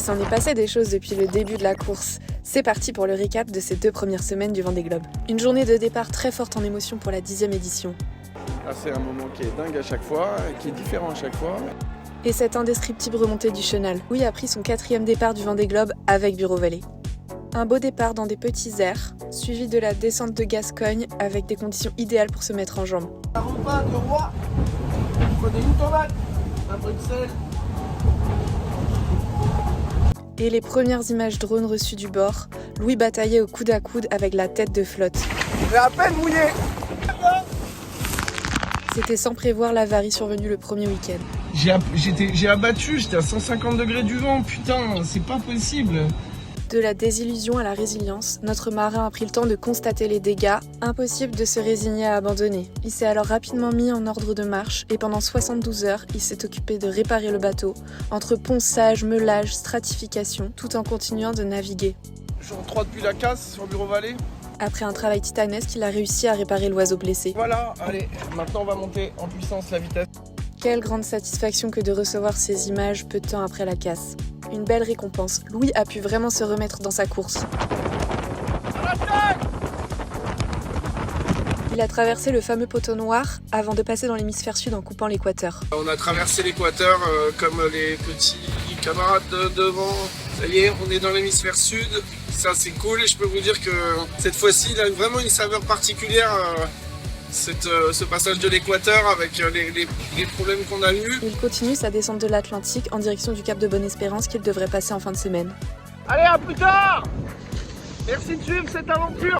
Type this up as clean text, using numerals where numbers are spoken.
s'en est passé des choses depuis le début de la course. C'est parti pour le récap de ces 2 premières semaines du Vendée Globe. Une journée de départ très forte en émotion pour la 10e édition. C'est un moment qui est dingue à chaque fois, qui est différent à chaque fois. Et cette indescriptible remontée du Chenal. Louis a pris son 4e départ du Vendée Globe avec Bureau Vallée. Un beau départ dans des petits airs, suivi de la descente de Gascogne avec des conditions idéales pour se mettre en jambes. La repas de roi, prenez une tomate, un peu de sel. Et les premières images drone reçues du bord, Louis bataillait au coude à coude avec la tête de flotte. J'ai à peine mouillé. C'était sans prévoir l'avarie survenue le premier week-end. J'ai abattu, j'étais à 150 degrés du vent, putain, c'est pas possible. De la désillusion à la résilience, notre marin a pris le temps de constater les dégâts, impossible de se résigner à abandonner. Il s'est alors rapidement mis en ordre de marche et pendant 72 heures, il s'est occupé de réparer le bateau, entre ponçage, meulage, stratification, tout en continuant de naviguer. Jour 3 depuis la casse sur Bureau Vallée. Après un travail titanesque, il a réussi à réparer l'oiseau blessé. Voilà, allez, maintenant on va monter en puissance la vitesse. Quelle grande satisfaction que de recevoir ces images peu de temps après la casse. Une belle récompense. Louis a pu vraiment se remettre dans sa course. Il a traversé le fameux poteau noir avant de passer dans l'hémisphère sud en coupant l'équateur. On a traversé l'équateur comme les petits camarades de devant. Ça y est, on est dans l'hémisphère sud. Ça c'est cool et je peux vous dire que cette fois-ci il a vraiment une saveur particulière. Ce passage de l'équateur avec les problèmes qu'on a eus. Il continue sa descente de l'Atlantique en direction du Cap de Bonne-Espérance qu'il devrait passer en fin de semaine. Allez, à plus tard. Merci de suivre cette aventure.